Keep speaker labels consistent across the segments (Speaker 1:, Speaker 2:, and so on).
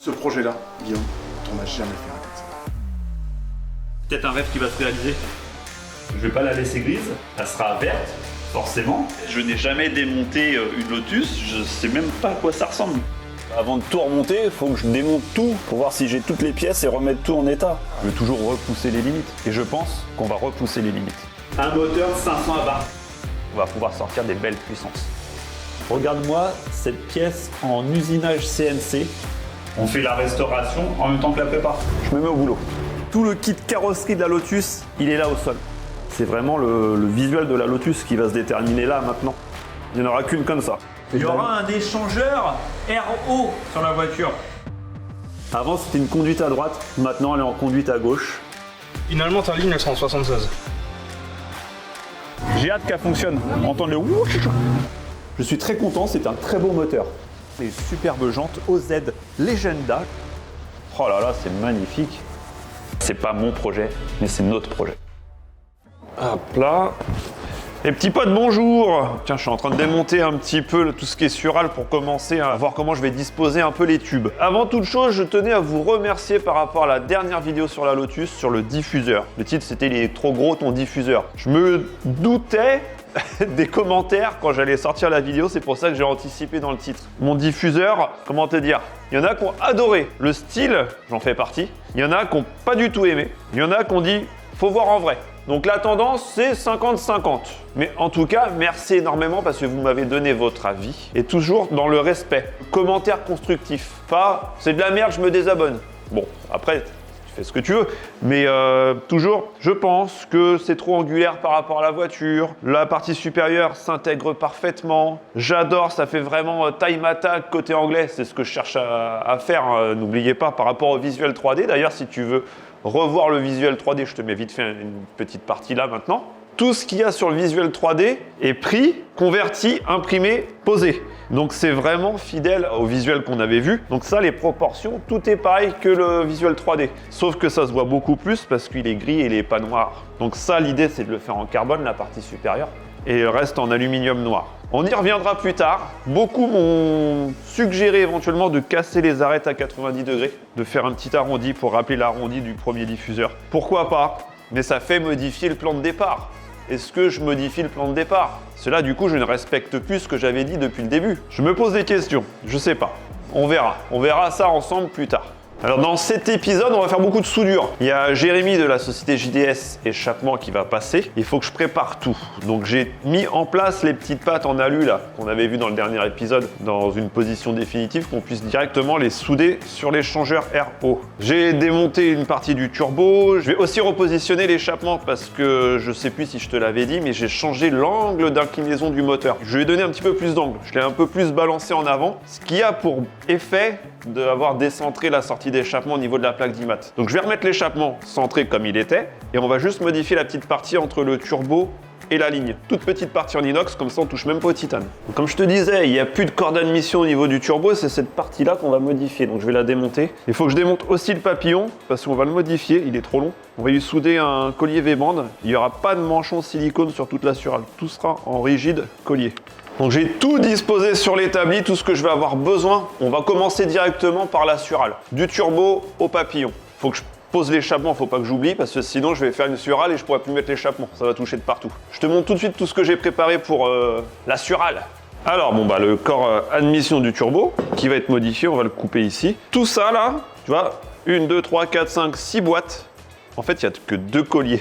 Speaker 1: Ce projet-là, Guillaume, t'en as jamais fait un comme ça.
Speaker 2: Peut-être un rêve qui va se réaliser. Je vais pas la laisser grise, elle sera verte, forcément. Je n'ai jamais démonté une Lotus, je sais même pas à quoi ça ressemble. Avant de tout remonter, il faut que je démonte tout pour voir si j'ai toutes les pièces et remettre tout en état. Je veux toujours repousser les limites et je pense qu'on va repousser les limites. Un moteur 500 à barre. On va pouvoir sortir des belles puissances. Regarde-moi cette pièce en usinage CNC. On fait la restauration en même temps que la prépa. Je me mets au boulot. Tout le kit carrosserie de la Lotus, il est là au sol. C'est vraiment le visuel de la Lotus qui va se déterminer là maintenant. Il n'y en aura qu'une comme ça. Il y aura un échangeur RO sur la voiture. Avant c'était une conduite à droite, maintenant elle est en conduite à gauche.
Speaker 3: Finalement ta ligne elle sera en 76.
Speaker 2: J'ai hâte qu'elle fonctionne. Entendre le wouch. Je suis très content, c'est un très beau moteur. Les superbes jantes OZ Legenda. Oh là là, c'est magnifique. C'est pas mon projet, mais c'est notre projet. Hop là. Les petits potes, bonjour. Tiens, je suis en train de démonter un petit peu tout ce qui est Sural pour commencer à voir comment je vais disposer un peu les tubes. Avant toute chose, je tenais à vous remercier par rapport à la dernière vidéo sur la Lotus, sur le diffuseur. Le titre, c'était « Il est trop gros ton diffuseur ». Je me doutais des commentaires quand j'allais sortir la vidéo, c'est pour ça que j'ai anticipé dans le titre. Mon diffuseur, comment te dire, il y en a qui ont adoré le style, j'en fais partie. Il y en a qui n'ont pas du tout aimé. Il y en a qui ont dit « faut voir en vrai ». Donc la tendance, c'est 50-50. Mais en tout cas, merci énormément parce que vous m'avez donné votre avis. Et toujours dans le respect. Commentaire constructif. Pas « c'est de la merde, je me désabonne ». Bon, après, tu fais ce que tu veux. Mais toujours, je pense que c'est trop angulaire par rapport à la voiture. La partie supérieure s'intègre parfaitement. J'adore, ça fait vraiment time attack côté anglais. C'est ce que je cherche à faire, hein. N'oubliez pas, par rapport au visuel 3D. D'ailleurs, si tu veux revoir le visuel 3D, je te mets vite fait une petite partie là maintenant. Tout ce qu'il y a sur le visuel 3D est pris, converti, imprimé, posé. Donc c'est vraiment fidèle au visuel qu'on avait vu. Donc ça, les proportions, tout est pareil que le visuel 3D. Sauf que ça se voit beaucoup plus parce qu'il est gris et il n'est pas noir. Donc ça, l'idée, c'est de le faire en carbone, la partie supérieure, et le reste en aluminium noir. On y reviendra plus tard. Beaucoup m'ont suggéré éventuellement de casser les arêtes à 90 degrés, de faire un petit arrondi pour rappeler l'arrondi du premier diffuseur. Pourquoi pas? Mais ça fait modifier le plan de départ. Est-ce que je modifie le plan de départ? Cela, du coup, je ne respecte plus ce que j'avais dit depuis le début. Je me pose des questions, je sais pas. On verra. On verra ça ensemble plus tard. Alors dans cet épisode, on va faire beaucoup de soudure. Il y a Jérémy de la société JDS Échappement qui va passer. Il faut que je prépare tout. Donc j'ai mis en place les petites pattes en alu là, qu'on avait vu dans le dernier épisode, dans une position définitive, qu'on puisse directement les souder sur l'échangeur RO. J'ai démonté une partie du turbo. Je vais aussi repositionner l'échappement parce que je sais plus si je te l'avais dit, mais j'ai changé l'angle d'inclinaison du moteur. Je lui ai donné un petit peu plus d'angle. Je l'ai un peu plus balancé en avant, ce qui a pour effet d'avoir décentré la sortie d'échappement au niveau de la plaque d'IMAT. Donc je vais remettre l'échappement centré comme il était et on va juste modifier la petite partie entre le turbo et la ligne. Toute petite partie en inox, comme ça on touche même pas au titane. Donc, comme je te disais, il n'y a plus de corde d'admission au niveau du turbo, c'est cette partie-là qu'on va modifier. Donc je vais la démonter. Il faut que je démonte aussi le papillon parce qu'on va le modifier, il est trop long. On va lui souder un collier V-band. Il n'y aura pas de manchon silicone sur toute la Sural. Tout sera en rigide collier. Donc j'ai tout disposé sur l'établi, tout ce que je vais avoir besoin. On va commencer directement par la Sural. Du turbo au papillon. Faut que je pose l'échappement, faut pas que j'oublie, parce que sinon je vais faire une Sural et je pourrai plus mettre l'échappement. Ça va toucher de partout. Je te montre tout de suite tout ce que j'ai préparé pour la Sural. Alors bon bah le corps admission du turbo qui va être modifié, on va le couper ici. Tout ça là, tu vois, 1, 2, 3, 4, 5, 6 boîtes. En fait, il n'y a que 2 colliers.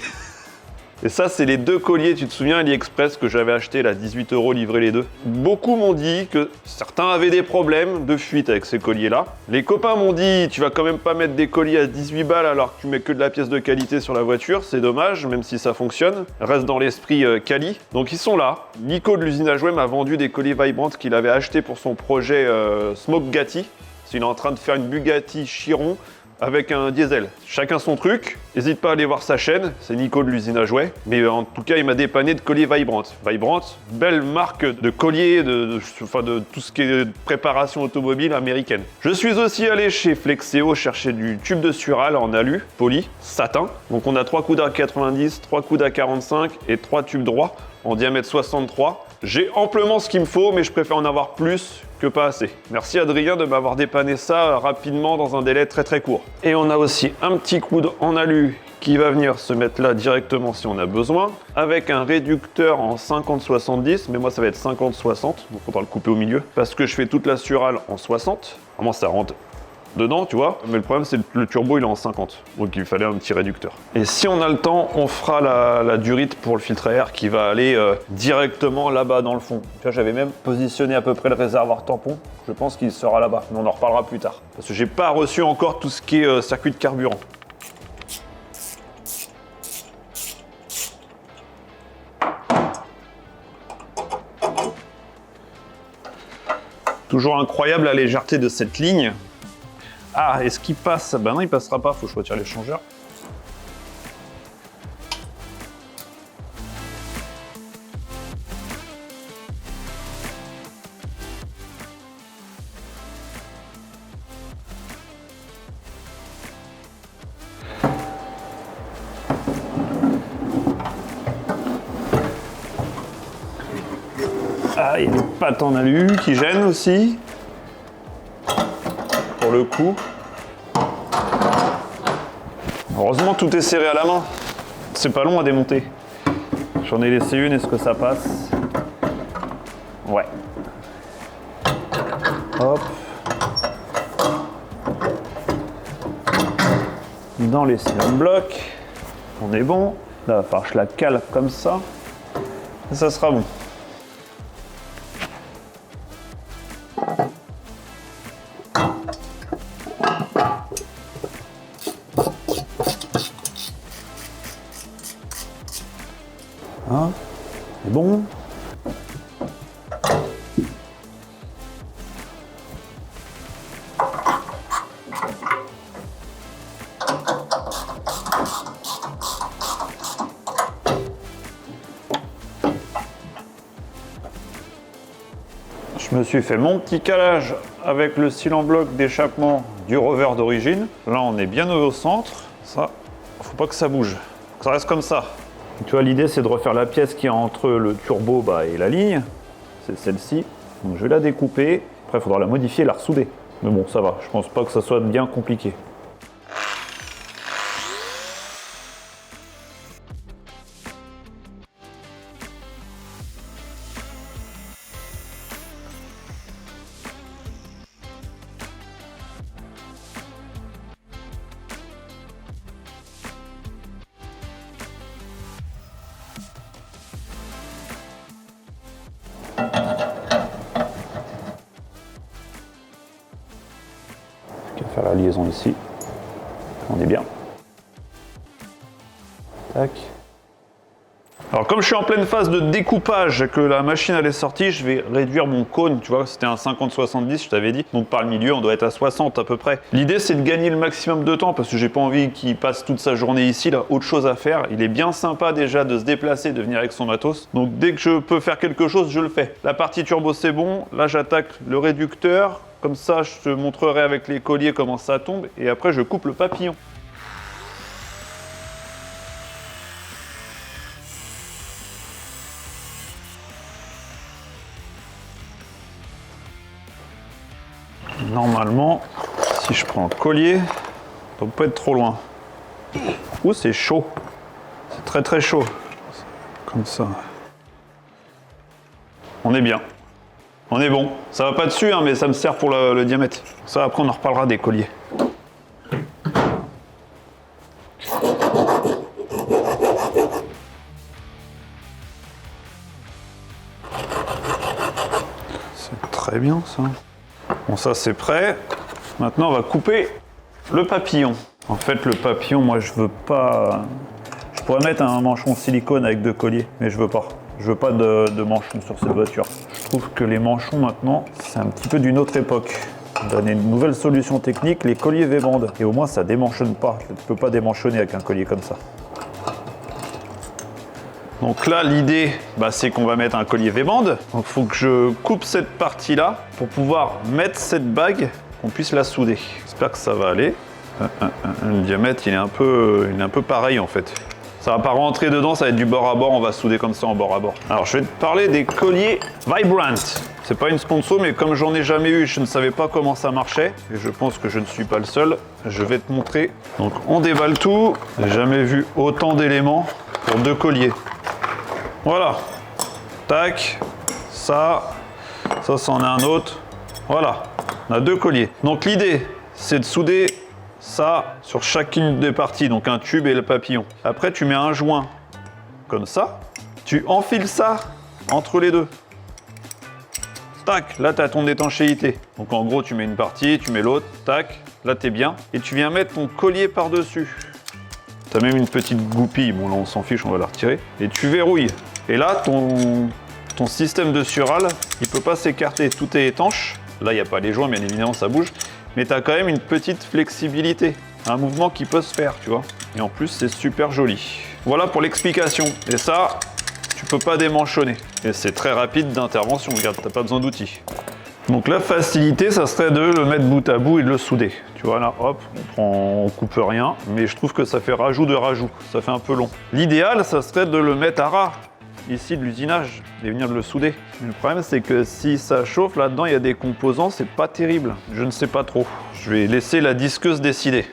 Speaker 2: Et ça, c'est les 2 colliers, tu te souviens, AliExpress, que j'avais acheté là, 18 € livrés les 2. Beaucoup m'ont dit que certains avaient des problèmes de fuite avec ces colliers-là. Les copains m'ont dit, tu vas quand même pas mettre des colliers à 18 balles alors que tu mets que de la pièce de qualité sur la voiture, c'est dommage, même si ça fonctionne. Reste dans l'esprit quali. Donc ils sont là. Nico de l'usinage web m'a vendu des colliers Vibrant qu'il avait acheté pour son projet Smoke Gatti. Il est en train de faire une Bugatti Chiron avec un diesel. Chacun son truc. N'hésite pas à aller voir sa chaîne, c'est Nico de l'usine à jouets. Mais en tout cas, il m'a dépanné de colliers Vibrant. Vibrant, belle marque de colliers, de tout ce qui est préparation automobile américaine. Je suis aussi allé chez Flexeo chercher du tube de Sural en alu, poli, satin. Donc on a 3 coudes à 90, 3 coudes à 45 et 3 tubes droits en diamètre 63. J'ai amplement ce qu'il me faut, mais je préfère en avoir plus que pas assez. Merci Adrien de m'avoir dépanné ça rapidement dans un délai très très court. Et on a aussi un petit coude en alu qui va venir se mettre là directement si on a besoin, avec un réducteur en 50-70, mais moi ça va être 50-60, donc il faudra le couper au milieu, parce que je fais toute la surale en 60. Vraiment ça rentre dedans, tu vois, mais le problème c'est que le turbo il est en 50, donc il fallait un petit réducteur. Et si on a le temps, on fera la durite pour le filtre à air qui va aller directement là-bas dans le fond. Tu vois, j'avais même positionné à peu près le réservoir tampon, je pense qu'il sera là-bas, mais on en reparlera plus tard. Parce que j'ai pas reçu encore tout ce qui est circuit de carburant. Toujours incroyable la légèreté de cette ligne. Ah, est-ce qu'il passe? Ben non, il passera pas, faut que je retire l'échangeur. Ah, il y a des pattes en alu qui gênent aussi. Pour le coup. Heureusement, tout est serré à la main. C'est pas long à démonter. J'en ai laissé une, est-ce que ça passe? Ouais. Hop. Dans les cylindres blocs. On est bon. Là, il va falloir que je la cale comme ça. Et ça sera bon. Hein, c'est bon. Je me suis fait mon petit calage avec le cylindre bloc d'échappement du rover d'origine. Là, on est bien au centre. Ça, faut pas que ça bouge. Faut que ça reste comme ça. Tu vois, l'idée, c'est de refaire la pièce qui est entre le turbo et la ligne. C'est celle-ci. Donc, je vais la découper. Après, il faudra la modifier et la ressouder. Mais bon, ça va. Je pense pas que ça soit bien compliqué. Faire la liaison ici. On est bien. Tac. Alors comme je suis en pleine phase de découpage, que la machine elle est sortie, je vais réduire mon cône, tu vois, c'était un 50-70, je t'avais dit, donc par le milieu on doit être à 60 à peu près. L'idée c'est de gagner le maximum de temps parce que j'ai pas envie qu'il passe toute sa journée ici, là, autre chose à faire. Il est bien sympa déjà de se déplacer, de venir avec son matos, donc dès que je peux faire quelque chose, je le fais. La partie turbo c'est bon, là j'attaque le réducteur, comme ça je te montrerai avec les colliers comment ça tombe, et après je coupe le papillon. Normalement, si je prends le collier, ça ne doit pas être trop loin. Ouh, c'est chaud. C'est très très chaud. Comme ça. On est bien. On est bon. Ça va pas dessus, hein, mais ça me sert pour le diamètre. Ça, après, on en reparlera des colliers. C'est très bien, ça. Bon, ça c'est prêt. Maintenant, on va couper le papillon. En fait, le papillon, moi, je veux pas... Je pourrais mettre un manchon silicone avec 2 colliers, mais je veux pas. Je veux pas de manchon sur cette voiture. Je trouve que les manchons, maintenant, c'est un petit peu d'une autre époque. Donner une nouvelle solution technique, les colliers V-band. Et au moins, ça démanchonne pas. Tu peux pas démanchonner avec un collier comme ça. Donc là, l'idée, c'est qu'on va mettre un collier V-band. Donc il faut que je coupe cette partie-là pour pouvoir mettre cette bague, qu'on puisse la souder. J'espère que ça va aller. Le diamètre, il est un peu pareil en fait. Ça va pas rentrer dedans, ça va être du bord à bord, on va souder comme ça en bord à bord. Alors je vais te parler des colliers Vibrant. C'est pas une sponsor, mais comme j'en ai jamais eu, je ne savais pas comment ça marchait, et je pense que je ne suis pas le seul, je vais te montrer. Donc on déballe tout, j'ai jamais vu autant d'éléments pour 2 colliers. Voilà, tac, ça c'en est un autre, voilà, on a 2 colliers. Donc l'idée, c'est de souder ça sur chacune des parties, donc un tube et le papillon. Après, tu mets un joint comme ça, tu enfiles ça entre les deux. Tac, là, tu as ton étanchéité. Donc en gros, tu mets une partie, tu mets l'autre, tac, là, tu es bien. Et tu viens mettre ton collier par-dessus. Tu as même une petite goupille, bon là, on s'en fiche, on va la retirer. Et tu verrouilles. Et là, ton système de sural, il peut pas s'écarter, tout est étanche. Là, il n'y a pas les joints, bien évidemment, ça bouge. Mais tu as quand même une petite flexibilité, un mouvement qui peut se faire, tu vois. Et en plus, c'est super joli. Voilà pour l'explication. Et ça, tu peux pas démanchonner. Et c'est très rapide d'intervention, regarde, t'as pas besoin d'outils. Donc la facilité, ça serait de le mettre bout à bout et de le souder. Tu vois là, hop, on coupe rien, mais je trouve que ça fait rajout de rajout, ça fait un peu long. L'idéal, ça serait de le mettre à ras, ici de l'usinage, et venir de le souder. Mais le problème, c'est que si ça chauffe, là-dedans, il y a des composants, c'est pas terrible. Je ne sais pas trop. Je vais laisser la disqueuse décider.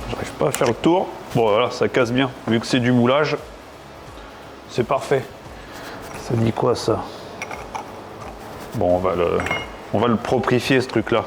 Speaker 2: J'arrive pas à faire le tour. Bon voilà, ça casse bien. Vu que c'est du moulage, c'est parfait. Ça dit quoi ça? Bon, on va le proprifier ce truc-là.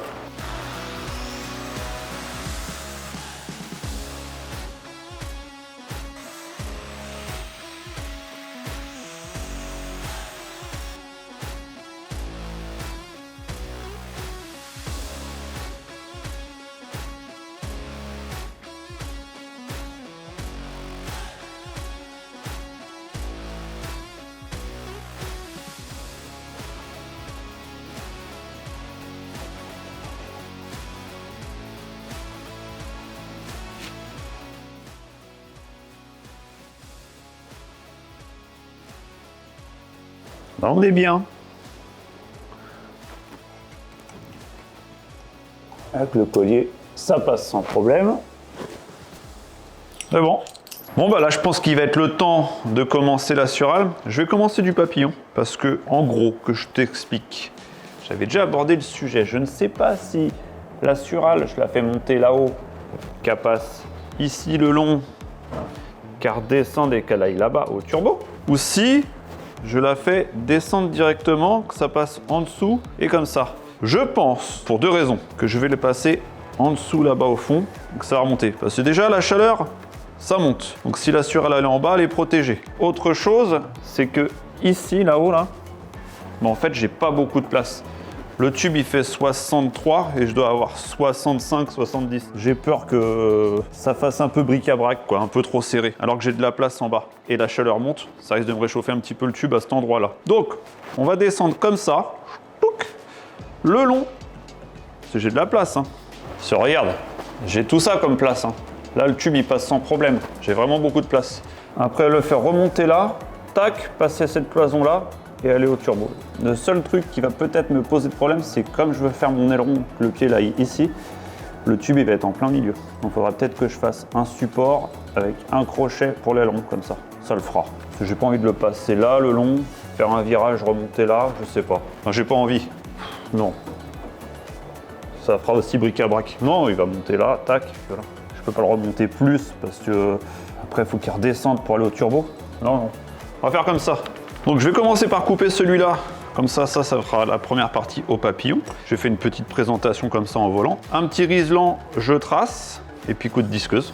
Speaker 2: Là, on est bien. Avec le collier, ça passe sans problème. C'est bon. Bon bah là, je pense qu'il va être le temps de commencer la surale. Je vais commencer du papillon parce que, en gros, que je t'explique, j'avais déjà abordé le sujet. Je ne sais pas si la surale, je la fais monter là-haut, qu'elle passe ici le long, qu'elle redescende et qu'elle aille là-bas au turbo, ou si je la fais descendre directement, que ça passe en dessous et comme ça. Je pense, pour 2 raisons, que je vais le passer en dessous là-bas au fond, que ça va remonter. Parce que déjà, la chaleur, ça monte. Donc si la surale elle est en bas, elle est protégée. Autre chose, c'est que ici, là-haut, là, en fait, j'ai pas beaucoup de place. Le tube, il fait 63 et je dois avoir 65, 70. J'ai peur que ça fasse un peu bric-à-brac, quoi, un peu trop serré, alors que j'ai de la place en bas. Et la chaleur monte, ça risque de me réchauffer un petit peu le tube à cet endroit-là. Donc, on va descendre comme ça, le long, parce que j'ai de la place. Hein. Regarde, j'ai tout ça comme place. Hein. Là, le tube, il passe sans problème. J'ai vraiment beaucoup de place. Après, le faire remonter là, tac, passer cette cloison-là, et aller au turbo. Le seul truc qui va peut-être me poser de problème, c'est comme je veux faire mon aileron, le pied là, ici, le tube il va être en plein milieu. Donc il faudra peut-être que je fasse un support avec un crochet pour l'aileron, comme ça. Ça le fera. Parce que j'ai pas envie de le passer là, le long, faire un virage, remonter là, je sais pas. Enfin, j'ai pas envie. Non. Ça fera aussi bric-à-brac. Non, il va monter là, tac, voilà. Je peux pas le remonter plus, parce que après il faut qu'il redescende pour aller au turbo. Non, non. On va faire comme ça. Donc je vais commencer par couper celui-là, comme ça fera la première partie au papillon. J'ai fait une petite présentation comme ça en volant. Un petit riselant, je trace, et puis coup de disqueuse.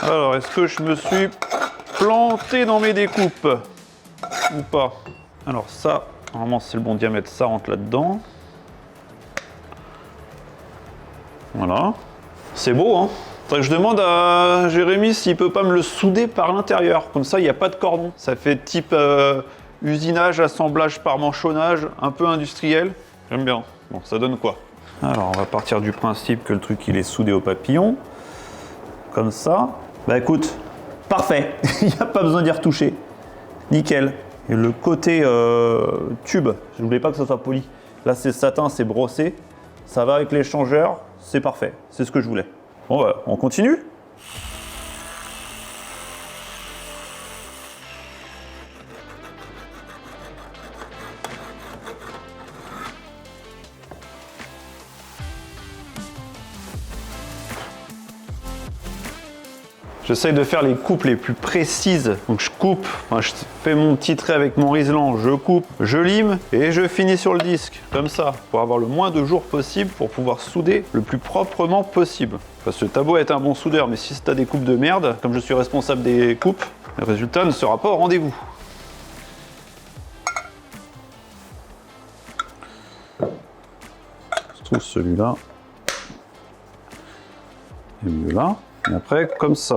Speaker 2: Alors, est-ce que je me suis planté dans mes découpes ou pas? Alors ça, normalement c'est le bon diamètre, ça rentre là-dedans. Voilà. C'est beau, hein. Faudrait que je demande à Jérémy s'il peut pas me le souder par l'intérieur. Comme ça, il n'y a pas de cordon. Ça fait type usinage, assemblage par manchonnage, un peu industriel. J'aime bien. Bon, ça donne quoi? Alors, on va partir du principe que le truc, il est soudé au papillon. Comme ça. Bah écoute, parfait. Il n'y a pas besoin d'y retoucher. Nickel. Et le côté tube, je voulais pas que ça soit poli. Là, c'est satin, c'est brossé. Ça va avec l'échangeur, c'est parfait. C'est ce que je voulais. Bon, bah, on continue? J'essaye de faire les coupes les plus précises. Donc je coupe, enfin, je fais mon petit trait avec mon riselant, je coupe, je lime et je finis sur le disque, comme ça, pour avoir le moins de jours possible pour pouvoir souder le plus proprement possible. Parce que t'as beau être un bon soudeur, mais si t'as des coupes de merde, comme je suis responsable des coupes, le résultat ne sera pas au rendez-vous. Je trouve celui-là est mieux là. Et après, comme ça.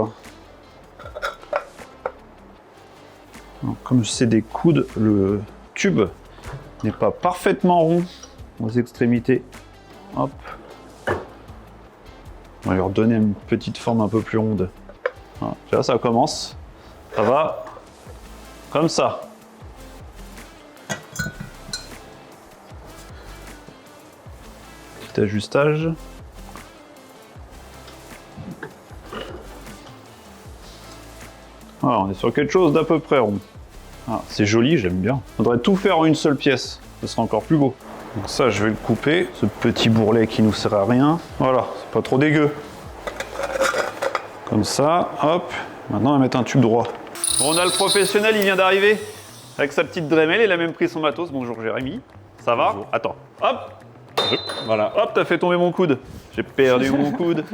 Speaker 2: Alors, comme c'est des coudes, le tube n'est pas parfaitement rond aux extrémités. Hop. On va lui redonner une petite forme un peu plus ronde. Voilà. Là, ça commence. Ça va comme ça. Petit ajustage. Voilà, on est sur quelque chose d'à peu près rond. Ah, c'est joli, j'aime bien. On devrait tout faire en une seule pièce, ce sera encore plus beau. Donc ça, je vais le couper, ce petit bourrelet qui nous sert à rien. Voilà, c'est pas trop dégueu. Comme ça, hop. Maintenant, on va mettre un tube droit. Bon, on a le professionnel, il vient d'arriver. Avec sa petite Dremel, il a même pris son matos. Bonjour Jérémy. Ça va? Bonjour. Attends, hop. Voilà, hop, t'as fait tomber mon coude. J'ai perdu mon coude.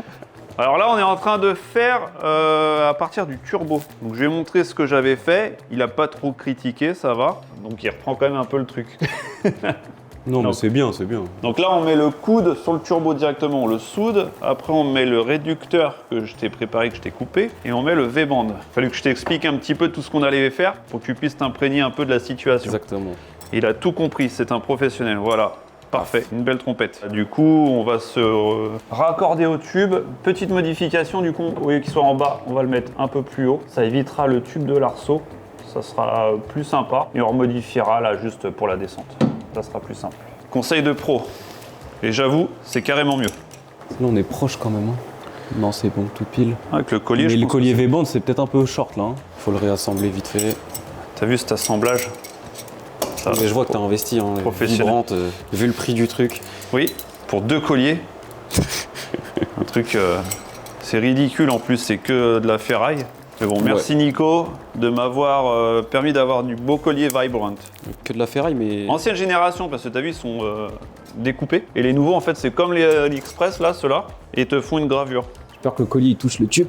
Speaker 2: Alors là, on est en train de faire à partir du turbo. Donc je vais montrer ce que j'avais fait. Il n'a pas trop critiqué, ça va. Donc il reprend quand même un peu le truc.
Speaker 4: Non, mais c'est bien, c'est bien.
Speaker 2: Donc là, on met le coude sur le turbo directement, on le soude. Après, on met le réducteur que je t'ai préparé, que je t'ai coupé. Et on met le V-band. Il fallait que je t'explique un petit peu tout ce qu'on allait faire pour que tu puisses t'imprégner un peu de la situation.
Speaker 4: Exactement.
Speaker 2: Il a tout compris, c'est un professionnel, voilà. Parfait, une belle trompette. Du coup, on va se raccorder au tube. Petite modification, du coup, au lieu qu'il soit en bas, on va le mettre un peu plus haut. Ça évitera le tube de l'arceau. Ça sera plus sympa. Et on remodifiera là juste pour la descente. Ça sera plus simple. Conseil de pro. Et j'avoue, c'est carrément mieux.
Speaker 4: Là, on est proche quand même. Hein. Non, c'est bon, tout pile.
Speaker 2: Avec le collier,
Speaker 4: Mais
Speaker 2: je
Speaker 4: le
Speaker 2: pense
Speaker 4: collier
Speaker 2: que
Speaker 4: V-band, c'est peut-être un peu short là. Hein. Faut le réassembler vite fait.
Speaker 2: t'as vu cet assemblage? Ça,
Speaker 4: Mais je vois que t'as investi, hein,
Speaker 2: professionnel.
Speaker 4: vibrante, vu le prix du truc.
Speaker 2: Oui, pour 2 colliers. Un truc, c'est ridicule en plus, c'est que de la ferraille. Mais bon, merci Nico de m'avoir permis d'avoir du beau collier Vibrant.
Speaker 4: Que de la ferraille, mais...
Speaker 2: Ancienne génération, parce que t'as vu, ils sont découpés. Et les nouveaux, en fait, c'est comme les AliExpress, là, ceux-là, et te font une gravure.
Speaker 4: J'espère que le collier il touche le tube.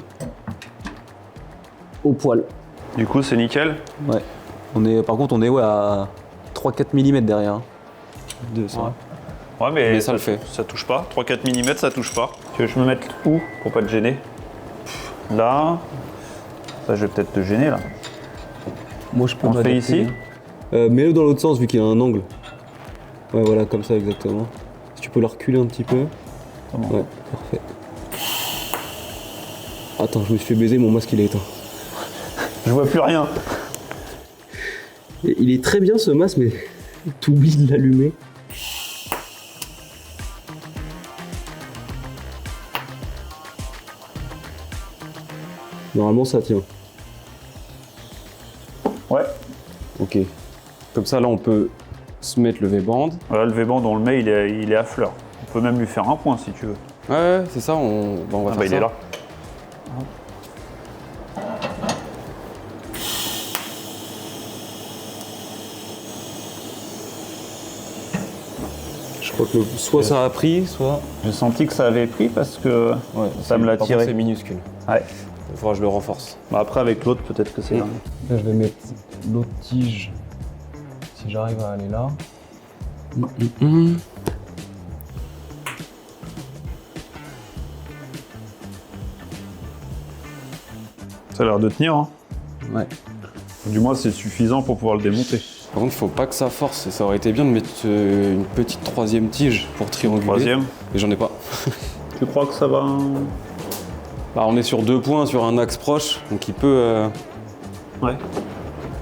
Speaker 4: Au poil.
Speaker 2: Du coup, c'est nickel.
Speaker 4: Ouais. Par contre, on est à 3-4 mm derrière. Hein. De ça.
Speaker 2: Ouais. Ouais, mais
Speaker 4: ça le fait.
Speaker 2: Ça touche pas. 3-4 mm, ça touche pas. Tu veux que je me mette où pour pas te gêner? Là. Ça, je vais peut-être te gêner, là.
Speaker 4: Moi, je peux
Speaker 2: On le fait ici?
Speaker 4: Mets-le dans l'autre sens, vu qu'il y a un angle. Ouais, voilà, comme ça, exactement. Si tu peux le reculer un petit peu.
Speaker 2: Comment?
Speaker 4: Ouais, parfait. Attends, je me suis fait baiser, mon masque, il est éteint.
Speaker 2: Je vois plus rien.
Speaker 4: Et il est très bien, ce masque, mais t'oublies de l'allumer. Normalement, ça tient.
Speaker 2: Ouais.
Speaker 4: Ok. Comme ça, là, on peut se mettre le V-band.
Speaker 2: Voilà, le V-band, on le met, il est à fleur. On peut même lui faire un point si tu veux.
Speaker 4: Ouais, c'est ça, on va faire
Speaker 2: il
Speaker 4: ça.
Speaker 2: est là.
Speaker 4: Je crois que soit ça a pris, soit...
Speaker 2: J'ai senti que ça avait pris parce que
Speaker 4: Ouais,
Speaker 2: ça me l'a
Speaker 4: par
Speaker 2: tiré.
Speaker 4: contre, c'est minuscule.
Speaker 2: Ouais.
Speaker 4: Il faudra que je le renforce.
Speaker 2: Bah après, avec l'autre, peut-être que c'est là.
Speaker 4: Là, je vais mettre l'autre tige, si j'arrive à aller là.
Speaker 2: Ça a l'air de tenir, hein.
Speaker 4: Ouais.
Speaker 2: Du moins, c'est suffisant pour pouvoir le démonter.
Speaker 4: Par contre, faut pas que ça force. Et ça aurait été bien de mettre une petite 3e tige pour trianguler.
Speaker 2: 3e.
Speaker 4: Et j'en ai pas.
Speaker 2: Tu crois que ça va?
Speaker 4: Bah, on est sur 2 points sur un axe proche, donc il peut.
Speaker 2: Ouais.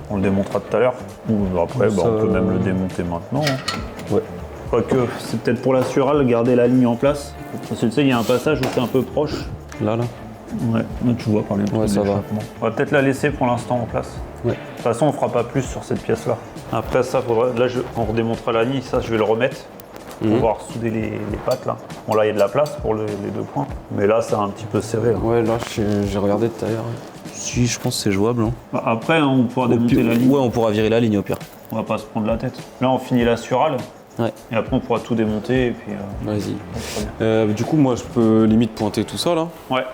Speaker 2: On le démontera tout à l'heure. Ou après,
Speaker 4: Ça-
Speaker 2: on peut même le démonter maintenant, hein.
Speaker 4: Ouais.
Speaker 2: Quoique, c'est peut-être pour la surale, garder la ligne en place. Parce que tu sais, il y a un passage où c'est un peu proche.
Speaker 4: Là.
Speaker 2: Ouais, là, tu vois par les
Speaker 4: Ouais, ça va.
Speaker 2: d'échappement. On va peut-être la laisser pour l'instant en place.
Speaker 4: Ouais.
Speaker 2: De toute façon, on fera pas plus sur cette pièce-là. Après ça, faudra... là, on redémontera la ligne. Ça, je vais le remettre pour pouvoir souder les pattes là. Bon, là, il y a de la place pour les 2 points. Mais là, c'est un petit peu serré. Là.
Speaker 4: Ouais, là, j'ai regardé tout à l'heure. Si, je pense que c'est jouable. Hein.
Speaker 2: Après, hein, on pourra démonter la ligne.
Speaker 4: Ouais, on pourra virer la ligne au pire.
Speaker 2: On va pas se prendre la tête. Là, on finit la surale.
Speaker 4: Ouais.
Speaker 2: Et après, on pourra tout démonter. Et puis,
Speaker 4: Vas-y.
Speaker 2: on fera bien.
Speaker 4: Du coup, moi, je peux limite pointer tout ça là.
Speaker 2: Ouais.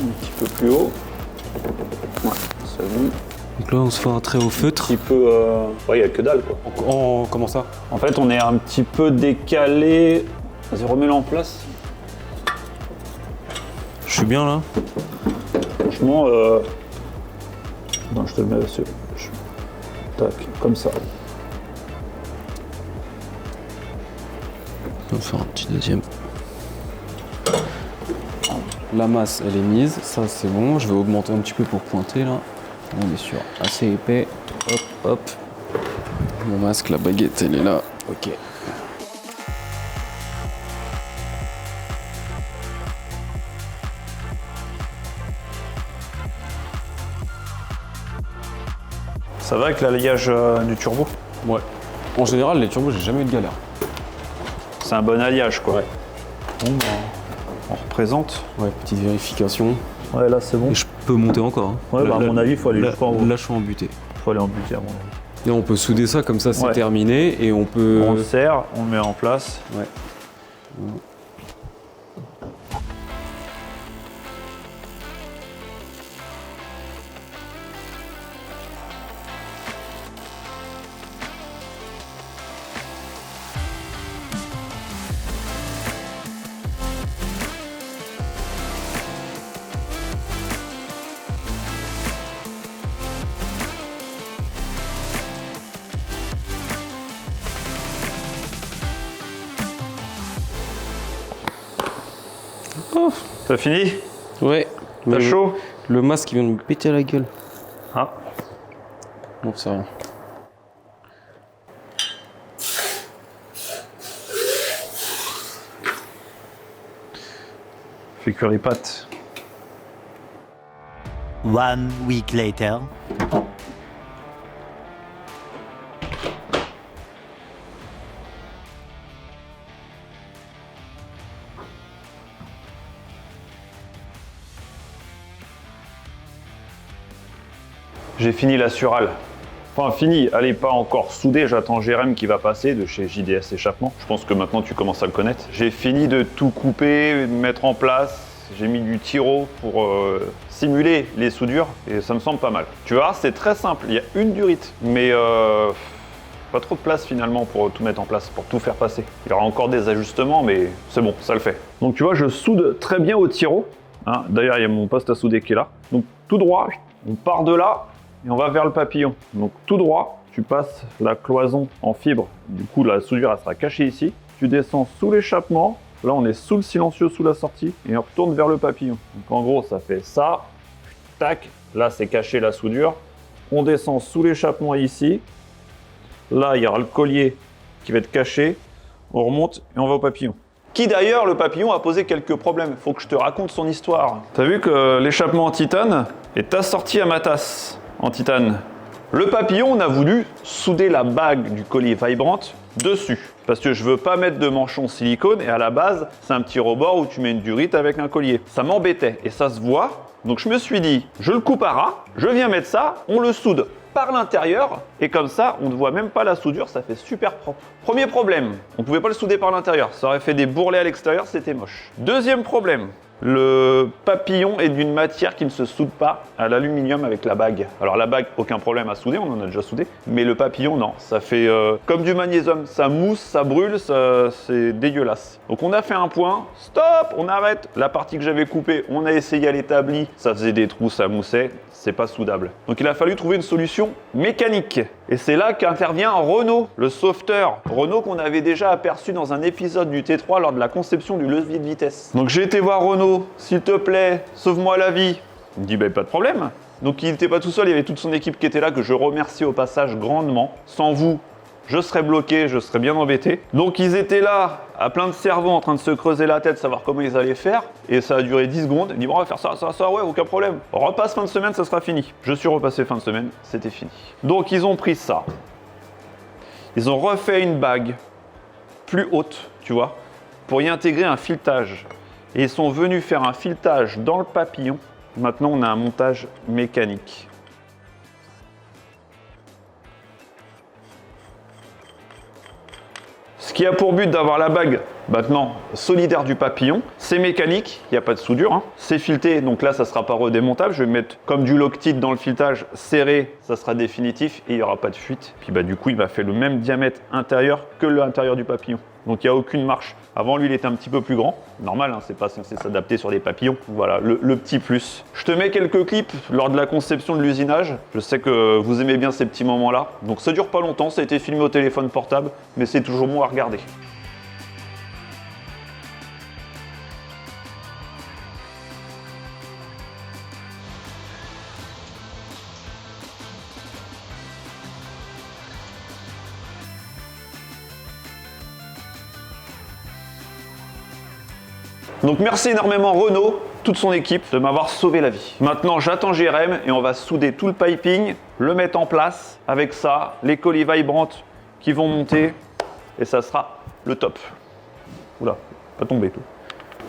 Speaker 2: Un petit peu plus haut. Ouais, c'est bon.
Speaker 4: Donc là, on se fait un trait au feutre.
Speaker 2: Un petit peu. Ouais, il n'y a que dalle quoi.
Speaker 4: Comment ça?
Speaker 2: En fait, on est un petit peu décalé. Vas-y, remets-le en place.
Speaker 4: Je suis bien là.
Speaker 2: Franchement, non, je te le mets dessus. Tac, comme ça.
Speaker 4: On va faire un petit deuxième. La masse, elle est mise. Ça, c'est bon. Je vais augmenter un petit peu pour pointer là. On est sur assez épais. Hop, hop. Mon masque, la baguette, elle est là. Ok.
Speaker 2: Ça va avec l'alliage du turbo?
Speaker 4: Ouais. En général, les turbos, j'ai jamais eu de galère.
Speaker 2: C'est un bon alliage quoi.
Speaker 4: Ouais.
Speaker 2: Bon, bah, on représente.
Speaker 4: Ouais, petite vérification.
Speaker 2: Ouais, là c'est bon.
Speaker 4: Et je peux monter encore. Hein.
Speaker 2: Ouais, bah, à mon avis, il faut aller
Speaker 4: là,
Speaker 2: jusqu'en haut.
Speaker 4: là, je suis en butée.
Speaker 2: Faut aller en budget à mon avis.
Speaker 4: Et on peut souder ça comme ça, c'est
Speaker 2: Ouais.
Speaker 4: terminé. Et on peut.
Speaker 2: On le serre, on le met en place.
Speaker 4: Ouais.
Speaker 2: T'as fini?
Speaker 4: Ouais.
Speaker 2: T'as chaud?
Speaker 4: Le masque, il vient de me péter à la gueule.
Speaker 2: Ah.
Speaker 4: Bon, c'est rien.
Speaker 2: Fais cuire les pâtes.
Speaker 5: 1 week later.
Speaker 2: J'ai fini la surale. Enfin, fini, elle n'est pas encore soudée. J'attends Jérém qui va passer de chez JDS Échappement. Je pense que maintenant tu commences à le connaître. J'ai fini de tout couper, de mettre en place. J'ai mis du tiro pour simuler les soudures et ça me semble pas mal. Tu vois, c'est très simple. Il y a une durite, mais pas trop de place finalement pour tout mettre en place, pour tout faire passer. Il y aura encore des ajustements, mais c'est bon, ça le fait. Donc tu vois, je soude très bien au tiro. Hein, d'ailleurs, il y a mon poste à souder qui est là. Donc tout droit, on part de là. Et on va vers le papillon. Donc tout droit, tu passes la cloison en fibre. Du coup, la soudure, elle sera cachée ici. Tu descends sous l'échappement. Là, on est sous le silencieux, sous la sortie. Et on retourne vers le papillon. Donc en gros, ça fait ça. Tac. Là, c'est caché la soudure. On descend sous l'échappement ici. Là, il y aura le collier qui va être caché. On remonte et on va au papillon. Qui d'ailleurs, le papillon, a posé quelques problèmes. Faut que je te raconte son histoire. T'as vu que l'échappement en titane est assorti à ma tasse en titane. Le papillon, on a voulu souder la bague du collier vibrante dessus. Parce que je veux pas mettre de manchon silicone et à la base, c'est un petit rebord où tu mets une durite avec un collier. Ça m'embêtait et ça se voit. Donc je me suis dit, je le coupe à ras, je viens mettre ça, on le soude par l'intérieur et comme ça, on ne voit même pas la soudure, ça fait super propre. Premier problème, on pouvait pas le souder par l'intérieur. Ça aurait fait des bourrelets à l'extérieur, c'était moche. Deuxième problème, Le papillon est d'une matière qui ne se soude pas à l'aluminium avec la bague. Alors la bague, aucun problème à souder, on en a déjà soudé. Mais le papillon, non. Ça fait comme du magnésium. Ça mousse, ça brûle, c'est dégueulasse. Donc on a fait un point. Stop, on arrête. La partie que j'avais coupée, on a essayé à l'établi. Ça faisait des trous, ça moussait. C'est pas soudable. Donc il a fallu trouver une solution mécanique. Et c'est là qu'intervient Renault, le sauveteur. Renault qu'on avait déjà aperçu dans un épisode du T3 lors de la conception du levier de vitesse. Donc j'ai été voir Renault, s'il te plaît, sauve-moi la vie. Il me dit, bah, pas de problème. Donc il n'était pas tout seul, il y avait toute son équipe qui était là, que je remercie au passage grandement. Sans vous, je serais bloqué, je serais bien embêté. Donc ils étaient là, à plein de cerveau, en train de se creuser la tête, savoir comment ils allaient faire. Et ça a duré 10 secondes. Ils disent, bon, on va faire ça, ouais, aucun problème. On repasse fin de semaine, ça sera fini. Je suis repassé fin de semaine, c'était fini. Donc ils ont pris ça. Ils ont refait une bague plus haute, tu vois, pour y intégrer un filetage. Et ils sont venus faire un filetage dans le papillon. Maintenant, on a un montage mécanique. Ce qui a pour but d'avoir la bague maintenant solidaire du papillon, c'est mécanique, il n'y a pas de soudure, hein. C'est fileté, donc là ça ne sera pas redémontable, je vais mettre comme du Loctite dans le filetage serré, ça sera définitif et il n'y aura pas de fuite. Puis bah du coup il m'a fait le même diamètre intérieur que l'intérieur du papillon, donc il n'y a aucune marche. Avant lui il était un petit peu plus grand, normal, hein, c'est pas censé s'adapter sur des papillons, voilà le petit plus. Je te mets quelques clips lors de la conception de l'usinage, je sais que vous aimez bien ces petits moments là, donc ça dure pas longtemps, ça a été filmé au téléphone portable, mais c'est toujours bon à regarder. Donc merci énormément Renault, toute son équipe, de m'avoir sauvé la vie. Maintenant j'attends Jérém et on va souder tout le piping, le mettre en place. Avec ça, les colis vibrantes qui vont monter et ça sera le top. Oula, pas tomber tout.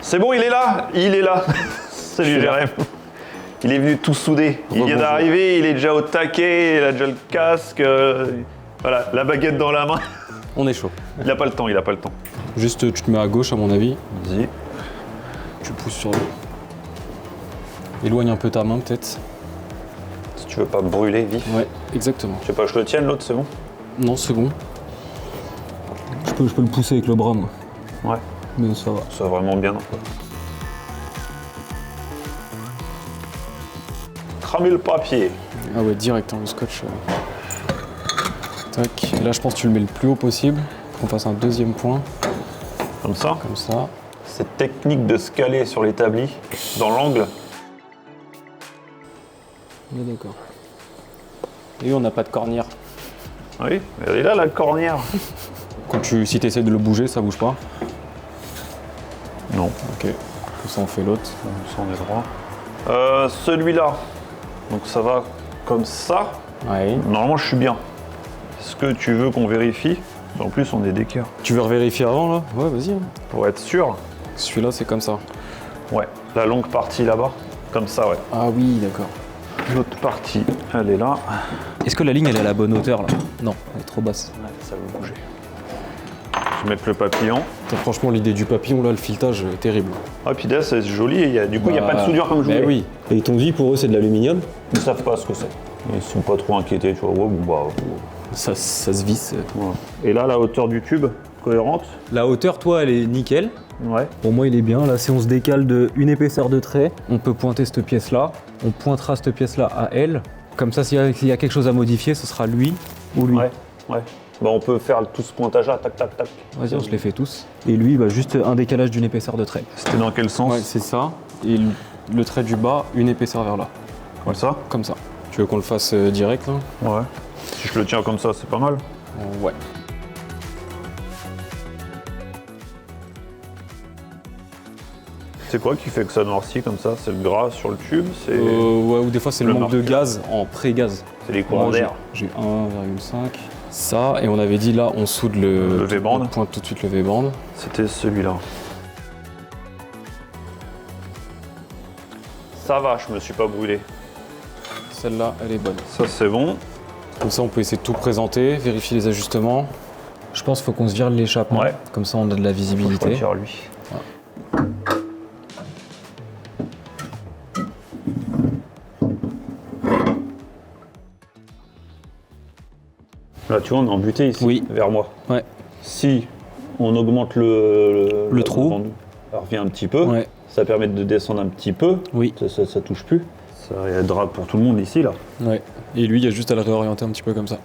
Speaker 2: C'est bon, il est là. Salut Jérém. Il est venu tout souder. Il vient d'arriver, il est déjà au taquet, il a déjà le casque. Voilà, la baguette dans la main.
Speaker 4: On est chaud.
Speaker 2: Il n'a pas le temps,
Speaker 4: Juste, tu te mets à gauche à mon avis.
Speaker 2: Vas-y.
Speaker 4: Tu pousses sur le... Éloigne un peu ta main peut-être.
Speaker 2: Si tu veux pas brûler vif.
Speaker 4: Ouais, exactement.
Speaker 2: Je sais pas, je le tienne l'autre, c'est bon?
Speaker 4: Non, c'est bon. Je peux le pousser avec le bras, moi.
Speaker 2: Ouais.
Speaker 4: Mais ça va.
Speaker 2: Ça va vraiment bien. Cramer le papier.
Speaker 4: Ah ouais, direct, hein, le scotch. Tac. Et là, je pense que tu le mets le plus haut possible. Qu'on fasse un deuxième point.
Speaker 2: Comme ça.
Speaker 4: Comme ça.
Speaker 2: Cette technique de se caler sur l'établi, dans l'angle.
Speaker 4: On est d'accord. Et on n'a pas de cornière.
Speaker 2: Oui, elle est là la cornière.
Speaker 4: Si tu essaies de le bouger, ça bouge pas.
Speaker 2: Non.
Speaker 4: Ok. Comme ça, on fait l'autre.
Speaker 2: Ça, on est droit. Celui-là. Donc ça va comme ça.
Speaker 4: Ouais.
Speaker 2: Normalement, je suis bien. Est-ce que tu veux qu'on vérifie? En plus, on est d'équerre.
Speaker 4: Tu veux revérifier avant, là? Ouais, vas-y.
Speaker 2: Pour être sûr.
Speaker 4: Celui-là, c'est comme ça.
Speaker 2: Ouais. La longue partie là-bas. Comme ça, ouais.
Speaker 4: Ah oui, d'accord.
Speaker 2: L'autre partie, elle est là.
Speaker 4: Est-ce que la ligne, elle est à la bonne hauteur, là? Non, elle est trop basse.
Speaker 2: Ouais, ça veut bouger. Je vais mettre le papillon.
Speaker 4: Franchement, l'idée du papillon, là, le filetage, terrible.
Speaker 2: Ah, puis là, c'est joli. Et du coup, il n'y a pas de soudure comme je voulais.
Speaker 4: Mais oui.
Speaker 6: Et ton dit pour eux c'est de l'aluminium?
Speaker 2: Ils ne savent pas ce que c'est. Ils sont pas trop inquiétés, tu vois. Ouais, bon, bah,
Speaker 4: Ça se visse.
Speaker 2: voilà. Et là, la hauteur du tube, cohérente.
Speaker 4: La hauteur, toi, elle est nickel.
Speaker 2: Ouais.
Speaker 4: Pour moi, il est bien. Là, si on se décale d'une épaisseur de trait, on peut pointer cette pièce-là. On pointera cette pièce-là à elle. Comme ça, s'il y a quelque chose à modifier, ce sera lui ou lui.
Speaker 2: Ouais. Bah, on peut faire tout ce pointage-là, tac, tac, tac.
Speaker 4: Vas-y, on se les fait tous. Et lui, bah, juste un décalage d'une épaisseur de trait.
Speaker 2: C'était dans quel sens?
Speaker 4: Ouais, c'est ça. Et le trait du bas, une épaisseur vers là.
Speaker 2: Comme ça?
Speaker 4: Comme ça. Tu veux qu'on le fasse direct, là?
Speaker 2: Ouais. Si je le tiens comme ça, c'est pas mal.
Speaker 4: Ouais.
Speaker 2: C'est quoi qui fait que ça noircit comme ça? C'est le gras sur le tube? C'est
Speaker 4: Ouais, ou des fois, c'est le
Speaker 2: Le
Speaker 4: manque de
Speaker 2: marqueur.
Speaker 4: gaz en pré-gaz.
Speaker 2: les courants
Speaker 4: Moi,
Speaker 2: d'air?
Speaker 4: J'ai 1,5. Ça, et on avait dit là, on soude
Speaker 2: Le V-band.
Speaker 4: On pointe tout de suite le V-band.
Speaker 2: C'était celui-là. Ça va, je me suis pas brûlé.
Speaker 4: Celle-là, elle est bonne.
Speaker 2: Ça, c'est bon.
Speaker 4: Comme ça, on peut essayer de tout présenter, vérifier les ajustements. Je pense qu'il faut qu'on se vire l'échappement.
Speaker 2: Ouais.
Speaker 4: Comme ça, on a de la
Speaker 2: Faut que je
Speaker 4: visibilité.
Speaker 2: retire lui. Là, tu vois, on est embuté ici,
Speaker 4: Oui.
Speaker 2: vers moi.
Speaker 4: Ouais.
Speaker 2: Si on augmente le
Speaker 4: trou.
Speaker 2: ça revient un petit peu.
Speaker 4: Ouais.
Speaker 2: Ça permet de descendre un petit peu.
Speaker 4: Oui.
Speaker 2: Ça touche plus. Ça aidera pour tout le monde ici, là.
Speaker 4: Ouais. Et lui, il y a juste à le réorienter un petit peu comme ça.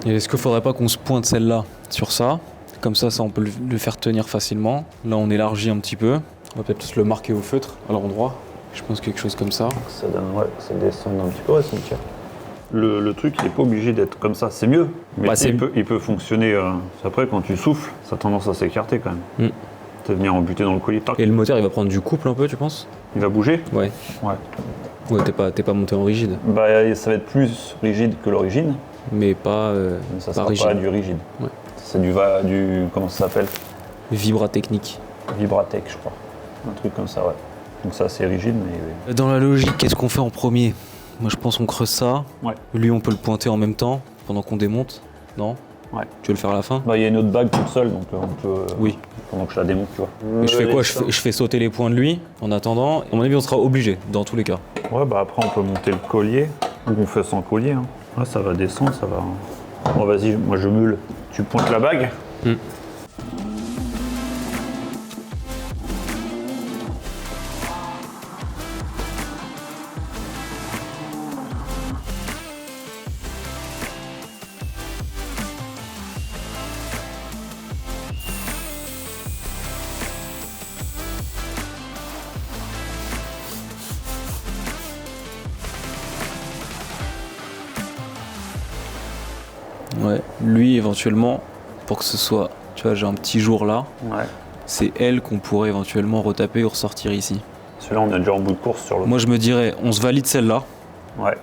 Speaker 4: Et est-ce qu'il faudrait pas qu'on se pointe celle-là sur ça? Comme ça, on peut le faire tenir facilement. Là, on élargit un petit peu. On va peut-être le marquer au feutre, à l'endroit. Je pense quelque chose comme ça.
Speaker 2: Ça donne, ouais, ça descend un petit peu, ouais, c'est nickel. Le truc, il n'est pas obligé d'être comme ça, c'est mieux. Mais
Speaker 4: Bah,
Speaker 2: il peut fonctionner. Après, quand tu souffles, ça a tendance à s'écarter quand même. Tu vas venir embuter dans le collier.
Speaker 4: Et le moteur, il va prendre du couple un peu, tu penses?
Speaker 2: Il va bouger.
Speaker 4: Ouais.
Speaker 2: Ouais.
Speaker 4: Ouais, t'es pas monté en rigide.
Speaker 2: Bah, ça va être plus rigide que l'origine.
Speaker 4: Mais pas,
Speaker 2: Mais ça
Speaker 4: pas
Speaker 2: sera
Speaker 4: rigide.
Speaker 2: pas du rigide.
Speaker 4: Ouais.
Speaker 2: C'est du comment ça s'appelle?
Speaker 4: Vibra technique.
Speaker 2: Vibratech, je crois. Un truc comme ça, ouais. Donc ça, c'est rigide, mais...
Speaker 4: Dans la logique, qu'est-ce qu'on fait en premier? Moi, je pense qu'on creuse ça.
Speaker 2: Ouais.
Speaker 4: Lui, on peut le pointer en même temps, pendant qu'on démonte. Non?
Speaker 2: Ouais.
Speaker 4: Tu veux le faire à la fin?
Speaker 2: Bah, il y a une autre bague toute seule, donc on peut...
Speaker 4: Oui.
Speaker 2: Pendant que je la démonte, tu vois.
Speaker 4: Et je fais quoi? Je fais sauter les points de lui, en attendant. À mon avis, on sera obligé, dans tous les cas.
Speaker 2: Ouais, bah après, on peut monter le collier. Ou on fait sans collier, hein. Ouais, ça va descendre, ça va... Bon, vas-y, moi, je meule. Tu pointes la bague.
Speaker 4: Ouais. Lui, éventuellement, pour que ce soit... Tu vois, j'ai un petit jour là.
Speaker 2: Ouais.
Speaker 4: C'est elle qu'on pourrait éventuellement retaper ou ressortir ici.
Speaker 2: Celui-là, on est déjà en bout de course sur le...
Speaker 4: Moi, je me dirais, on se valide celle-là.
Speaker 2: Ouais.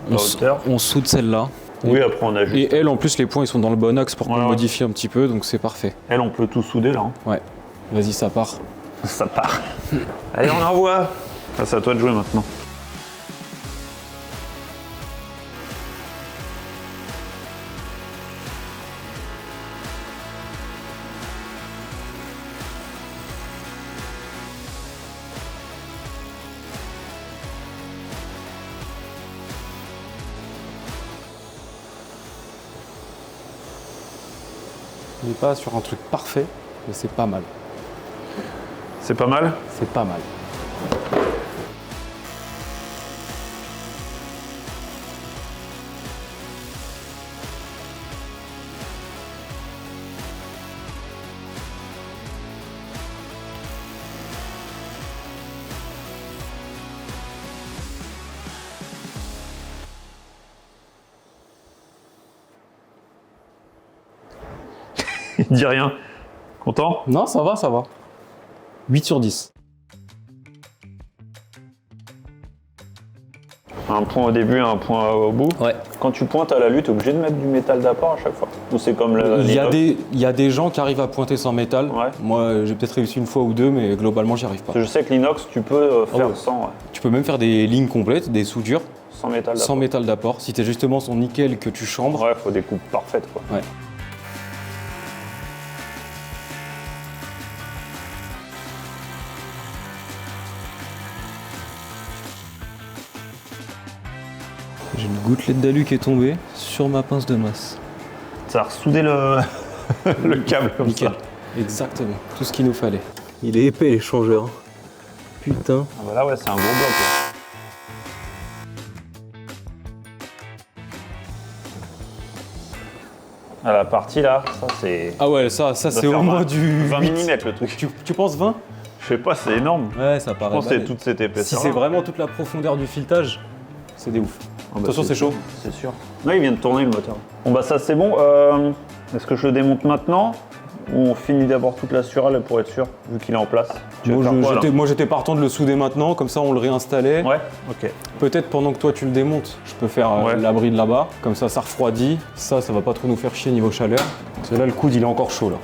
Speaker 2: La hauteur.
Speaker 4: On soude celle-là.
Speaker 2: Oui, après, on ajuste.
Speaker 4: Et elle, en plus, les points, ils sont dans le bon axe pour qu'on
Speaker 2: Ouais.
Speaker 4: modifie un petit peu, donc c'est parfait.
Speaker 2: Elle, on peut tout souder, là. Hein.
Speaker 4: Ouais. Vas-y, ça part.
Speaker 2: Ça part. Allez, on envoie. Ah, c'est à toi de jouer maintenant.
Speaker 4: On n'est pas sur un truc parfait, mais c'est pas mal.
Speaker 2: C'est pas mal?
Speaker 4: C'est pas mal.
Speaker 2: Il dit rien. Content?
Speaker 4: Non, ça va, ça va. 8 sur 10.
Speaker 2: Un point au début et un point au bout.
Speaker 4: Ouais.
Speaker 2: Quand tu pointes à la lutte, t'es obligé de mettre du métal d'apport à chaque fois? Ou c'est comme le...
Speaker 4: Il y a des gens qui arrivent à pointer sans métal.
Speaker 2: Ouais.
Speaker 4: Moi, j'ai peut-être réussi une fois ou deux, mais globalement, j'y arrive pas.
Speaker 2: Je sais que l'inox, tu peux faire
Speaker 4: ouais.
Speaker 2: sans,
Speaker 4: Tu peux même faire des lignes complètes, des soudures,
Speaker 2: sans métal d'apport.
Speaker 4: sans métal d'apport. Si t'es justement son nickel que tu chambres.
Speaker 2: Ouais, faut des coupes parfaites, quoi.
Speaker 4: Ouais. J'ai une gouttelette d'alu qui est tombée sur ma pince de masse.
Speaker 2: Ça a ressoudé le, le câble comme
Speaker 4: Nickel.
Speaker 2: ça.
Speaker 4: Exactement. Tout ce qu'il nous fallait. Il est épais l'échangeur. Putain.
Speaker 2: Ah bah là, ouais, c'est un gros bloc. Ouais. À la partie là, ça c'est...
Speaker 4: Ah ouais, ça
Speaker 2: doit
Speaker 4: c'est
Speaker 2: faire
Speaker 4: au moins du
Speaker 2: 20
Speaker 4: 8.
Speaker 2: mm le truc.
Speaker 4: Tu penses 20?
Speaker 2: Je sais pas, c'est énorme.
Speaker 4: Ouais, ça
Speaker 2: Je
Speaker 4: paraît.
Speaker 2: pense que c'est
Speaker 4: balèze.
Speaker 2: toute cette
Speaker 4: Si
Speaker 2: épaisseur.
Speaker 4: c'est vraiment toute la profondeur du filetage, c'est des ouf. Attention, c'est chaud.
Speaker 2: C'est sûr. Là, il vient de tourner le moteur. Bon bah ça c'est bon. Est-ce que je le démonte maintenant ou on finit d'abord toute la surale pour être sûr, vu qu'il est en place? Tu veux faire quoi, là
Speaker 4: Moi j'étais partant de le souder maintenant, comme ça on le réinstallait.
Speaker 2: Ouais, ok.
Speaker 4: Peut-être pendant que toi tu le démontes, je peux faire
Speaker 2: Ouais.
Speaker 4: l'abri de là-bas, comme ça ça refroidit. Ça va pas trop nous faire chier niveau chaleur. Parce que là le coude il est encore chaud là.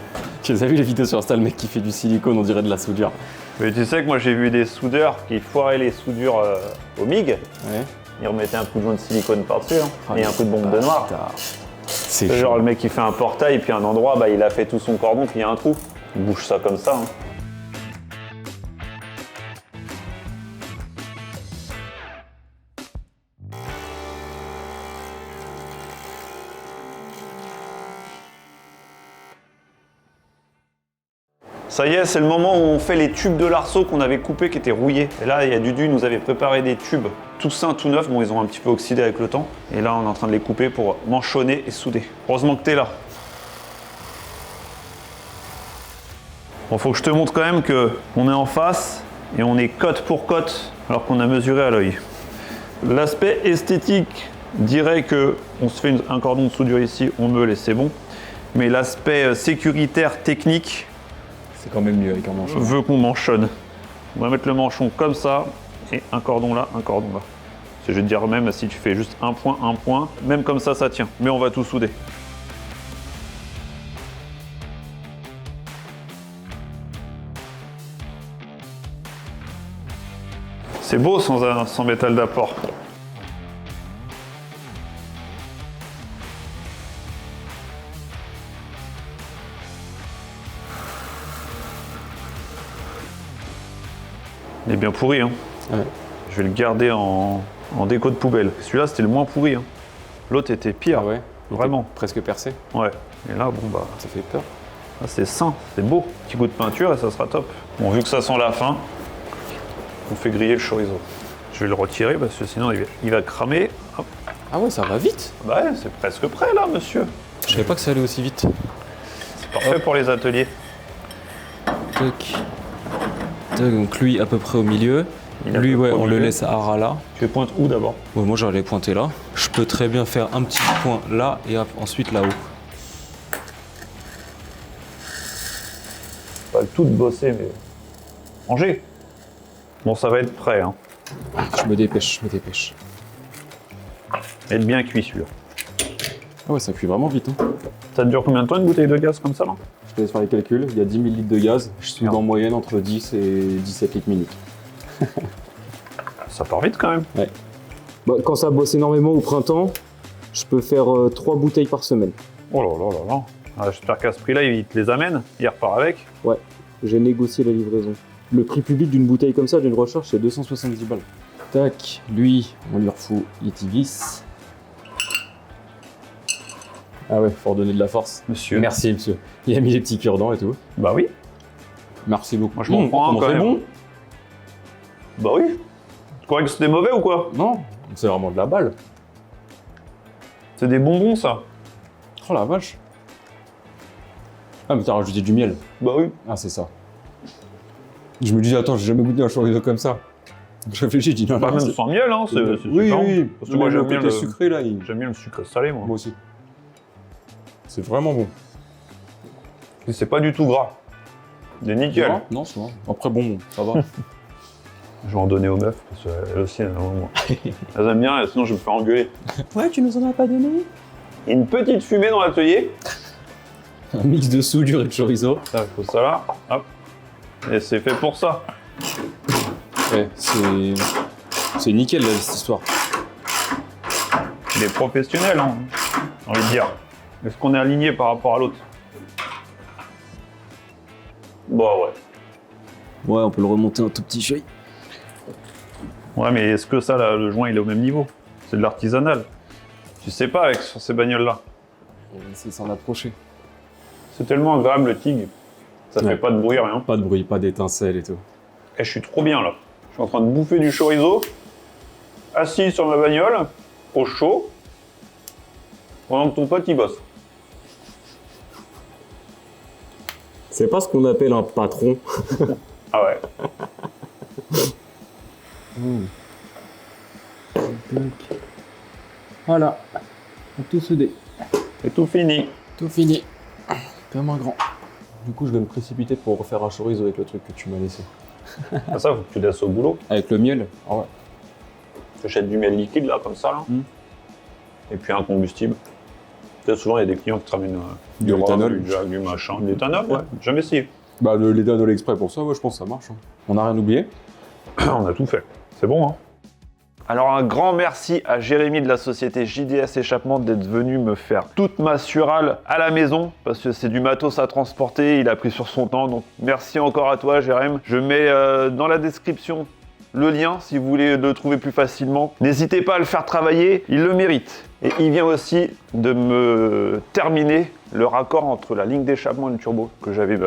Speaker 4: Tu as vu les vidéos sur Insta, le mec qui fait du silicone, on dirait de la soudure.
Speaker 2: Mais tu sais que moi j'ai vu des soudeurs qui foiraient les soudures au MIG.
Speaker 4: Ouais.
Speaker 2: Ils remettaient un coup de joint de silicone par-dessus hein,
Speaker 4: Ah,
Speaker 2: et un coup de bombe de noir.
Speaker 4: bâtard. C'est
Speaker 2: C'est
Speaker 4: chaud.
Speaker 2: genre le mec qui fait un portail puis un endroit, bah, il a fait tout son cordon puis il y a un trou. Il bouge ça comme ça. Hein. Ça y est, c'est le moment où on fait les tubes de l'arceau qu'on avait coupés qui étaient rouillés. Et là, il y a Dudu, il nous avait préparé des tubes tout sains, tout neufs. Bon, ils ont un petit peu oxydé avec le temps. Et là, on est en train de les couper pour manchonner et souder. Heureusement que t'es là. Bon, faut que je te montre quand même qu'on est en face et on est cote pour cote alors qu'on a mesuré à l'œil. L'aspect esthétique dirait qu'on se fait un cordon de soudure ici, on meule et c'est bon. Mais l'aspect sécuritaire, technique,
Speaker 4: C'est quand même mieux avec un manchon.
Speaker 2: veut qu'on manchonne. On va mettre le manchon comme ça et un cordon là, un cordon là. Je vais te dire même si tu fais juste un point, même comme ça, ça tient. Mais on va tout souder. C'est beau sans métal d'apport. Il est bien pourri, hein.
Speaker 4: Ouais.
Speaker 2: Je vais le garder en déco de poubelle. Celui-là, c'était le moins pourri, hein. L'autre était pire.
Speaker 4: Ah ouais. Il était
Speaker 2: Vraiment.
Speaker 4: Presque percé.
Speaker 2: Ouais. Et là, bon bah,
Speaker 4: Ça fait peur.
Speaker 2: là, c'est sain, c'est beau. Petit coup de peinture et ça sera top. Bon, vu que ça sent la fin, on fait griller le chorizo. Je vais le retirer parce que sinon il va cramer. Hop.
Speaker 4: Ah ouais, ça va vite.
Speaker 2: Bah ouais, c'est presque prêt là, monsieur.
Speaker 4: Je savais pas que ça allait aussi vite.
Speaker 2: C'est parfait pour les ateliers.
Speaker 4: Tac. Tac, donc lui à peu près au milieu.
Speaker 2: Il est à
Speaker 4: Lui,
Speaker 2: peu
Speaker 4: ouais,
Speaker 2: près au
Speaker 4: on le
Speaker 2: milieu.
Speaker 4: laisse à ras là.
Speaker 2: Tu les pointes où d'abord?
Speaker 4: Ouais, moi j'allais pointer là. Je peux très bien faire un petit point là et ensuite là-haut.
Speaker 2: Pas le tout de bosser, mais. Manger. Bon, ça va être prêt, hein.
Speaker 4: Je me dépêche, je me dépêche.
Speaker 2: Être bien cuit celui-là.
Speaker 4: Ah ouais, ça cuit vraiment vite. Hein.
Speaker 2: Ça te dure combien de temps une bouteille de gaz comme ça là?
Speaker 4: Je te laisse faire les calculs. Il y a 10 000 litres de gaz. Je suis en moyenne entre 10 et 17 litres minutes.
Speaker 2: Ça part vite quand même.
Speaker 4: Ouais. Bah, quand ça bosse énormément au printemps, je peux faire 3 bouteilles par semaine.
Speaker 2: Oh là là là là. Ah, j'espère qu'à ce prix-là, il te les amène. Il repart avec.
Speaker 4: Ouais, j'ai négocié la livraison. Le prix public d'une bouteille comme ça, d'une recharge, c'est 270 balles. Tac, lui, on lui refout Itivis. Ah ouais, faut redonner de la force.
Speaker 2: Monsieur.
Speaker 4: Merci, monsieur. Il a mis les petits cure-dents et tout.
Speaker 2: Bah oui.
Speaker 4: Merci beaucoup.
Speaker 2: Moi, je m'en prends un
Speaker 4: comment
Speaker 2: quand
Speaker 4: c'est
Speaker 2: même.
Speaker 4: bon.
Speaker 2: Bah oui. Tu croyais que c'était mauvais ou quoi?
Speaker 4: Non, c'est vraiment de la balle.
Speaker 2: C'est des bonbons ça.
Speaker 4: Oh la vache. Ah, mais t'as rajouté du miel.
Speaker 2: Bah oui.
Speaker 4: Ah, c'est ça. Je me dis, attends, j'ai jamais goûté un chorizo comme ça. Je réfléchis, je dis non,
Speaker 2: Pas
Speaker 4: non,
Speaker 2: même
Speaker 4: c'est-
Speaker 2: sans miel, hein. C'est
Speaker 4: Oui,
Speaker 2: super.
Speaker 4: oui.
Speaker 2: Parce que moi,
Speaker 4: le
Speaker 2: j'aime bien
Speaker 4: côté
Speaker 2: le
Speaker 4: sucré là.
Speaker 2: J'aime bien le sucre salé, moi.
Speaker 4: Moi aussi. C'est vraiment bon.
Speaker 2: Et c'est pas du tout gras. C'est nickel.
Speaker 4: Non, non, c'est bon. Après, bon, ça va.
Speaker 2: Je vais en donner aux meufs, parce qu'elles aussi, elles aiment bien, sinon je vais me faire engueuler.
Speaker 4: Ouais, tu nous en as pas donné?
Speaker 2: Une petite fumée dans l'atelier.
Speaker 4: Un mix de soudure et de chorizo.
Speaker 2: Ça, il faut ça là. Hop. Et c'est fait pour ça.
Speaker 4: Ouais, c'est nickel là, cette histoire.
Speaker 2: Il est professionnel, hein, j'ai envie de dire. Est-ce qu'on est aligné par rapport à l'autre? Bon, ouais.
Speaker 4: Ouais, on peut le remonter un tout petit chouille.
Speaker 2: Ouais, mais est-ce que ça, là, le joint, il est au même niveau? C'est de l'artisanal. Tu sais pas avec sur ces bagnoles-là.
Speaker 4: On va essayer de s'en approcher.
Speaker 2: C'est tellement agréable le TIG. Ça
Speaker 4: Ouais.
Speaker 2: fait pas de bruit, rien.
Speaker 4: Pas de bruit, pas d'étincelles et tout.
Speaker 2: Et je suis trop bien là. Je suis en train de bouffer du chorizo, assis sur ma bagnole, au chaud, pendant que ton pote il bosse.
Speaker 4: C'est pas ce qu'on appelle un patron.
Speaker 2: Ah ouais.
Speaker 4: Voilà. Tout soudé.
Speaker 2: C'est tout fini.
Speaker 4: Tout fini. Comme un grand. Du coup, je vais me précipiter pour refaire un chorizo avec le truc que tu m'as laissé.
Speaker 2: Ah, ça, faut que tu laisses au boulot.
Speaker 4: Avec le miel? Ah ouais.
Speaker 2: Tu achètes du miel liquide là, comme ça là.
Speaker 4: Mm.
Speaker 2: Et puis un combustible. Tu sais, souvent il y a des clients qui te ramènent
Speaker 4: Du
Speaker 2: rhum,
Speaker 4: éthanol.
Speaker 2: du jack, du machin. De l'éthanol, ouais. Jamais essayé.
Speaker 4: Bah, l'éthanol exprès pour ça, ouais, je pense que ça marche. Hein. On n'a rien oublié?
Speaker 2: On a tout fait. C'est bon, hein. Alors un grand merci à Jérémy de la société JDS Échappement d'être venu me faire toute ma surale à la maison parce que c'est du matos à transporter, il a pris sur son temps, donc merci encore à toi Jérémy. Je mets dans la description le lien si vous voulez le trouver plus facilement. N'hésitez pas à le faire travailler, il le mérite. Et il vient aussi de me terminer le raccord entre la ligne d'échappement et le turbo que j'avais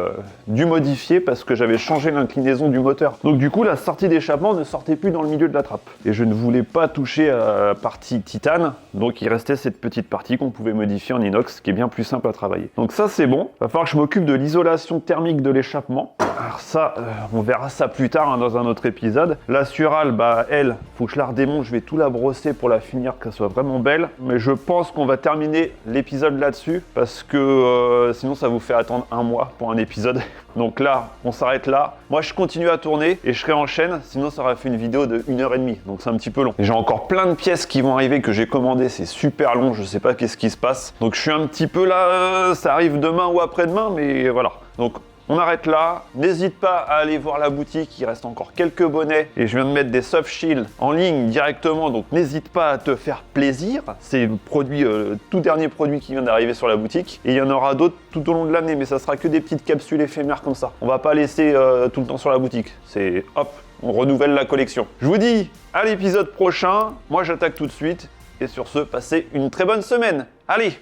Speaker 2: dû modifier parce que j'avais changé l'inclinaison du moteur. Donc du coup, la sortie d'échappement ne sortait plus dans le milieu de la trappe. Et je ne voulais pas toucher à la partie titane, donc il restait cette petite partie qu'on pouvait modifier en inox, qui est bien plus simple à travailler. Donc ça, c'est bon. Il va falloir que je m'occupe de l'isolation thermique de l'échappement. Alors ça, on verra ça plus tard dans un autre épisode. La Surale, elle, faut que je la redémonte, je vais tout la brosser pour la finir, qu'elle soit vraiment belle. Mais je pense qu'on va terminer l'épisode là-dessus, parce que sinon ça vous fait attendre un mois pour un épisode. Donc là, on s'arrête là. Moi, je continue à tourner et je réenchaîne, sinon ça aurait fait une vidéo de 1h30, donc c'est un petit peu long. Et j'ai encore plein de pièces qui vont arriver que j'ai commandées, c'est super long, je sais pas qu'est-ce qui se passe. Donc je suis un petit peu là, ça arrive demain ou après-demain, mais voilà. Donc on arrête là, n'hésite pas à aller voir la boutique, il reste encore quelques bonnets et je viens de mettre des soft shields en ligne directement, donc n'hésite pas à te faire plaisir. C'est le produit, tout dernier produit qui vient d'arriver sur la boutique et il y en aura d'autres tout au long de l'année, mais ça sera que des petites capsules éphémères comme ça. On va pas laisser tout le temps sur la boutique, c'est hop, on renouvelle la collection. Je vous dis à l'épisode prochain, moi j'attaque tout de suite et sur ce, passez une très bonne semaine. Allez,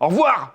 Speaker 2: au revoir!